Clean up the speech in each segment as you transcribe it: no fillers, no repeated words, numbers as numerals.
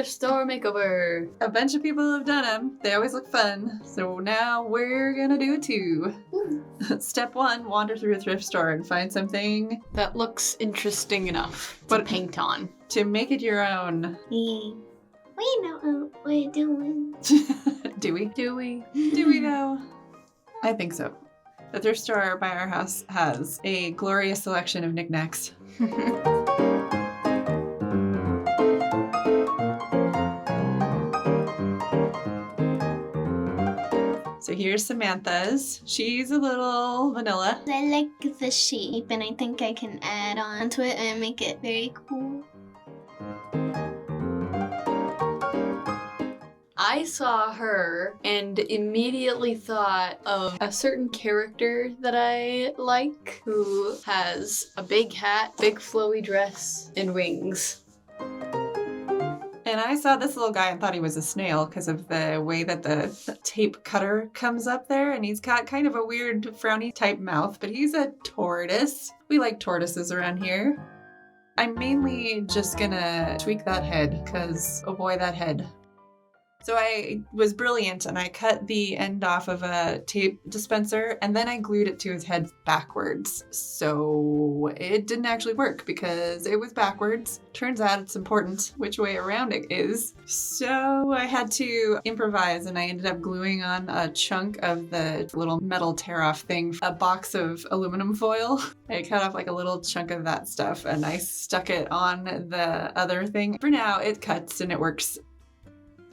thrift store makeover. A bunch of people have done them. They always look fun. So now we're gonna do it too. Step 1, wander through a thrift store and find something That looks interesting enough to paint on. to make it your own. We know what we're doing. Do we? Do we? Do we though? I think so. The thrift store by our house has a glorious selection of knickknacks. So here's Samantha's. She's a little vanilla. I like the shape, and I think I can add on to it and make it very cool. I saw her and immediately thought of a certain character that I like who has a big hat, big flowy dress, and wings. And I saw this little guy and thought he was a snail because of the way that the tape cutter comes up there. And he's got kind of a weird frowny type mouth, but he's a tortoise. We like tortoises around here. I'm mainly just gonna tweak that head because, oh boy, that head. So I was brilliant and I cut the end off of a tape dispenser and then I glued it to his head backwards. So it didn't actually work because it was backwards. Turns out it's important which way around it is. So I had to improvise and I ended up gluing on a chunk of the little metal tear-off thing, a box of aluminum foil. I cut off like a little chunk of that stuff and I stuck it on the other thing. For now, it cuts and it works.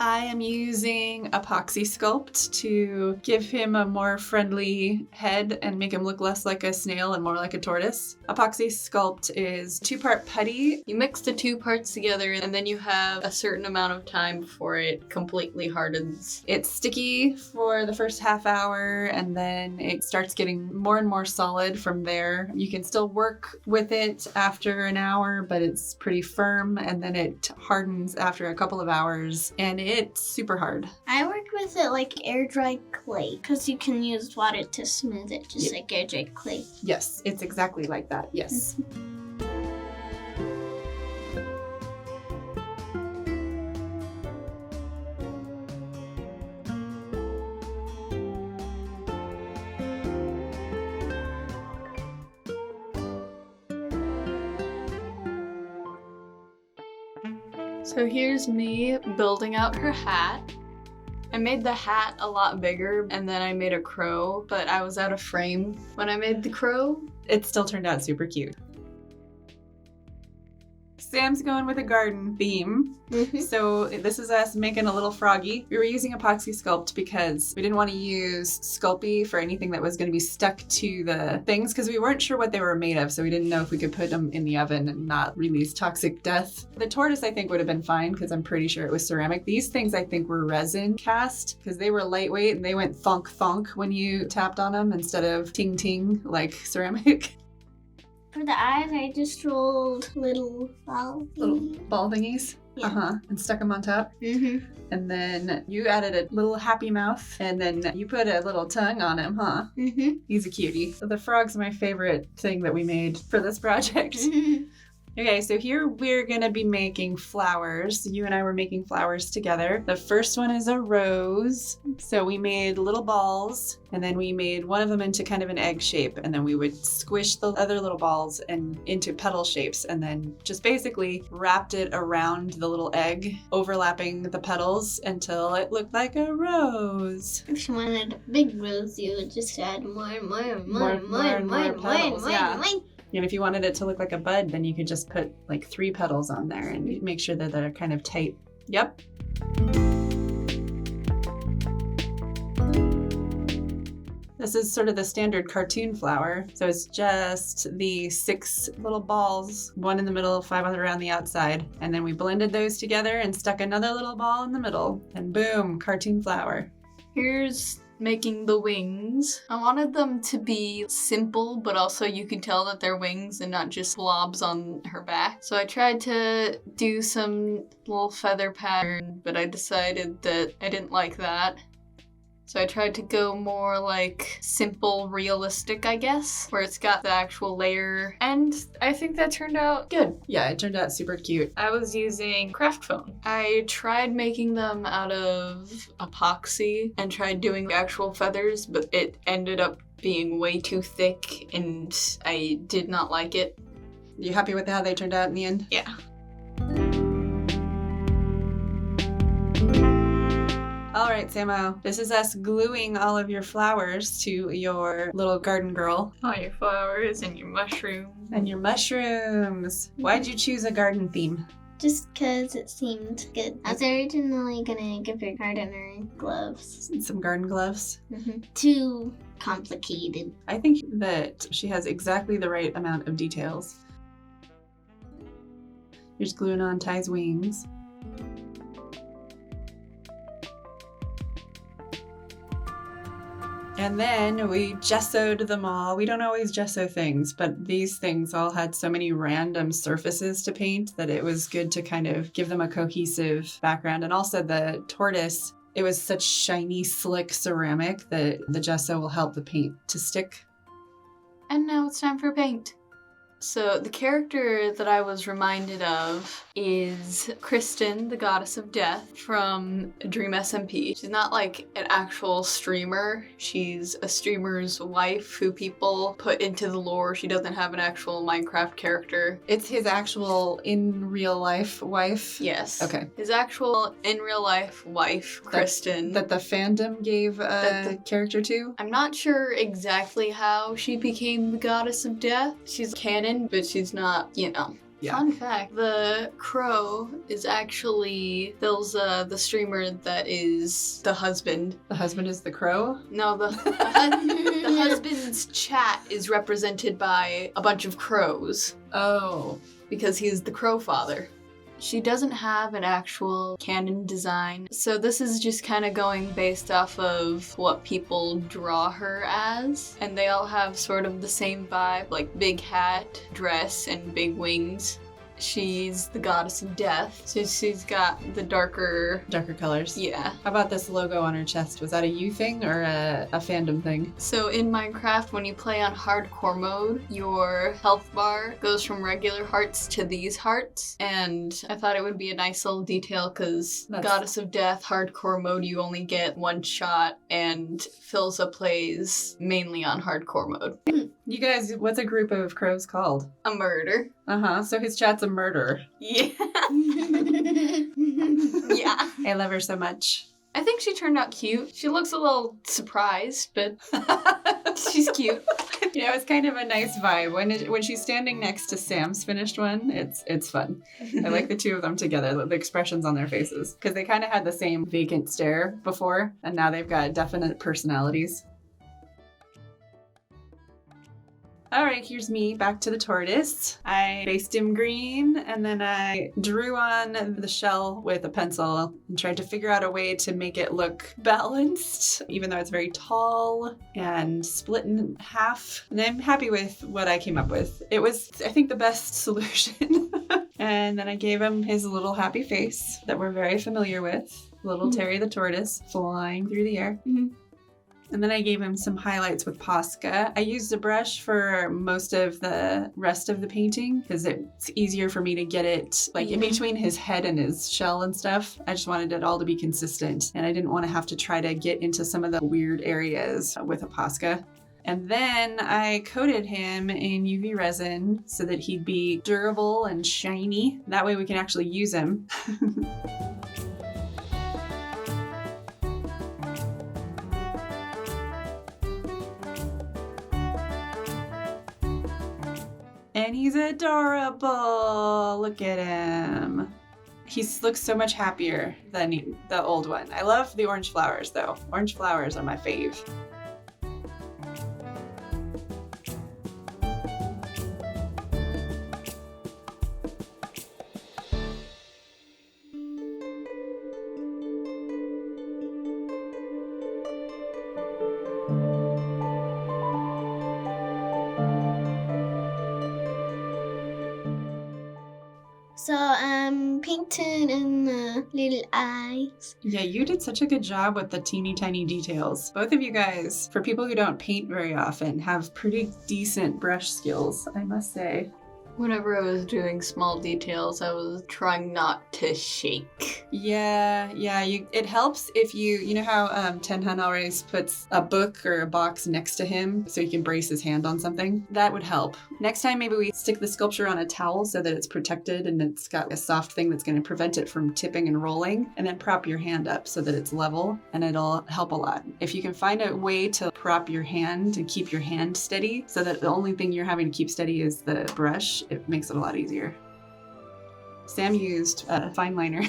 I am using Apoxie Sculpt to give him a more friendly head and make him look less like a snail and more like a tortoise. Apoxie Sculpt is 2-part putty. You mix the two parts together and then you have a certain amount of time before it completely hardens. It's sticky for the first half hour and then it starts getting more and more solid from there. You can still work with it after an hour, but it's pretty firm and then it hardens after a couple of hours and it's super hard. I work with it like air dried clay because you can use water to smooth it, just like air dried clay. Yes, it's exactly like that. Yes. So here's me building out her hat. I made the hat a lot bigger and then I made a crow, but I was out of frame when I made the crow. It still turned out super cute. Sam's going with a garden theme. So this is us making a little froggy. We were using Apoxie Sculpt because we didn't want to use Sculpey for anything that was going to be stuck to the things because we weren't sure what they were made of, so we didn't know if we could put them in the oven and not release toxic death. The tortoise I think would have been fine because I'm pretty sure it was ceramic. These things I think were resin cast because they were lightweight and they went thunk thunk when you tapped on them instead of ting ting like ceramic. For the eyes, I just rolled little ball thingies. Yeah. And stuck them on top. And then you added a little happy mouth and then you put a little tongue on him, huh? He's a cutie. So the frog's my favorite thing that we made for this project. Okay, so here we're gonna be making flowers. You and I were making flowers together. The first one is a rose. So we made little balls and then we made one of them into kind of an egg shape and then we would squish the other little balls and into petal shapes and then just basically wrapped it around the little egg, overlapping the petals until it looked like a rose. If you wanted a big rose, you would just add more. And if you wanted it to look like a bud, then you could just put like 3 petals on there and make sure that they're kind of tight. Yep. This is sort of the standard cartoon flower. So it's just the 6 little balls, one in the middle, 5 around the outside. And then we blended those together and stuck another little ball in the middle. And boom, cartoon flower. Here's making the wings. I wanted them to be simple, but also you can tell that they're wings and not just blobs on her back. So I tried to do some little feather pattern, but I decided that I didn't like that. So I tried to go more like simple, realistic, I guess, where it's got the actual layer. And I think that turned out good. Yeah, it turned out super cute. I was using craft foam. I tried making them out of epoxy and tried doing the actual feathers, but it ended up being way too thick and I did not like it. You happy with how they turned out in the end? Yeah. All right, Samo, this is us gluing all of your flowers to your little garden girl. All your flowers and your mushrooms. And your mushrooms. Why'd you choose a garden theme? Just because it seemed good. I was originally gonna give her gardener gloves. Some garden gloves. Too complicated. I think that she has exactly the right amount of details. You're just gluing on Ty's wings. And then we gessoed them all. We don't always gesso things, but these things all had so many random surfaces to paint that it was good to kind of give them a cohesive background. And also the tortoise, it was such shiny, slick ceramic that the gesso will help the paint to stick. And now it's time for paint. So the character that I was reminded of is Kristen, the goddess of death from Dream SMP. She's not like an actual streamer. She's a streamer's wife who people put into the lore. She doesn't have an actual Minecraft character. It's his actual in real life wife? Yes. Okay. His actual in real life wife, Kristen. That the fandom gave a character to? I'm not sure exactly how she became the goddess of death. She's canon, but she's not, Yeah. Fun fact, the crow is actually Philza, the streamer that is the husband. The husband is the crow? No, the husband's chat is represented by a bunch of crows. Oh. Because he's the crow father. She doesn't have an actual canon design, so this is just kind of going based off of what people draw her as. And they all have sort of the same vibe, like big hat, dress, and big wings. She's the goddess of death, so she's got the darker colors. Yeah. How about this logo on her chest? Was that a you thing or a fandom thing? So in Minecraft, when you play on hardcore mode, your health bar goes from regular hearts to these hearts. And I thought it would be a nice little detail because Goddess of Death, hardcore mode, you only get one shot, and Philza plays mainly on hardcore mode. You guys, what's a group of crows called? A murder. So his chat's a murder. Yeah. Yeah. I love her so much. I think she turned out cute. She looks a little surprised, but she's cute. It's kind of a nice vibe. When she's standing next to Sam's finished one, it's fun. I like the two of them together, the expressions on their faces. Because they kind of had the same vacant stare before, and now they've got definite personalities. All right, here's me back to the tortoise. I based him green, and then I drew on the shell with a pencil and tried to figure out a way to make it look balanced, even though it's very tall and split in half. And I'm happy with what I came up with. It was, I think, the best solution. And then I gave him his little happy face that we're very familiar with. Little Terry the tortoise flying through the air. And then I gave him some highlights with Posca. I used a brush for most of the rest of the painting because it's easier for me to get it like in between his head and his shell and stuff. I just wanted it all to be consistent, and I didn't want to have to try to get into some of the weird areas with a Posca. And then I coated him in UV resin so that he'd be durable and shiny. That way we can actually use him. And he's adorable. Look at him. He looks so much happier than the old one. I love the orange flowers, though. Orange flowers are my fave. So, painted in the little eyes. Yeah, you did such a good job with the teeny tiny details. Both of you guys, for people who don't paint very often, have pretty decent brush skills, I must say. Whenever I was doing small details, I was trying not to shake. Yeah, it helps if you know how Tenhan always puts a book or a box next to him so he can brace his hand on something? That would help. Next time, maybe we stick the sculpture on a towel so that it's protected and it's got a soft thing that's going to prevent it from tipping and rolling, and then prop your hand up so that it's level, and it'll help a lot. If you can find a way to prop your hand and keep your hand steady so that the only thing you're having to keep steady is the brush, it makes it a lot easier. Sam used a fine liner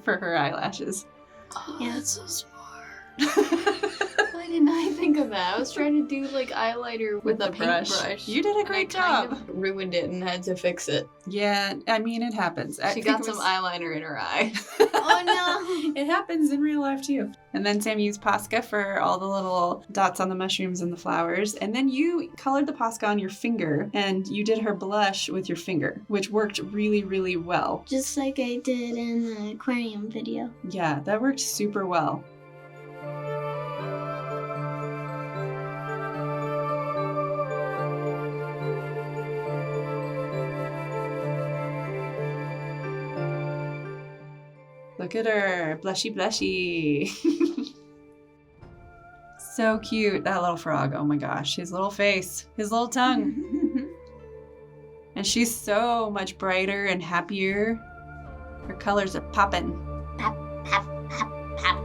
for her eyelashes. Oh, yeah, that's so smart. Why didn't I think of that? I was trying to do like eyeliner with a paintbrush. You did a great job. Kind of ruined it and had to fix it. Yeah, I mean, it happens. She got some eyeliner in her eye. Oh no! It happens in real life too. And then Sam used Posca for all the little dots on the mushrooms and the flowers. And then you colored the Posca on your finger and you did her blush with your finger, which worked really, really well. Just like I did in the aquarium video. Yeah, that worked super well. Look at her, blushy, blushy. So cute, that little frog. Oh my gosh, his little face, his little tongue. And she's so much brighter and happier. Her colors are popping. Pop, pop, pop, pop.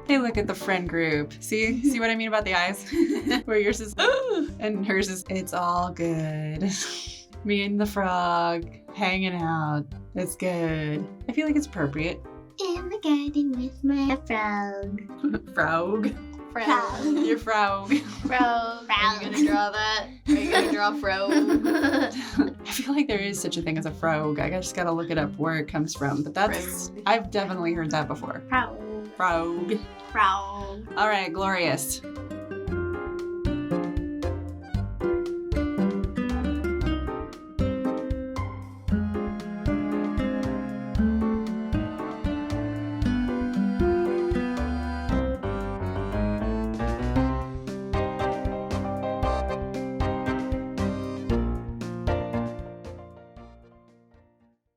Hey, look at the friend group. See what I mean about the eyes? Where yours is, and hers is, it's all good. Me and the frog hanging out. It's good. I feel like it's appropriate. In the garden with my frog. Frog. Frog. Your frog. Frog. Are you gonna draw that? Are you gonna draw frog? I feel like there is such a thing as a frog. I just gotta look it up where it comes from. But that's, Frog. I've definitely heard that before. Frog. Frog. Frog. All right, glorious.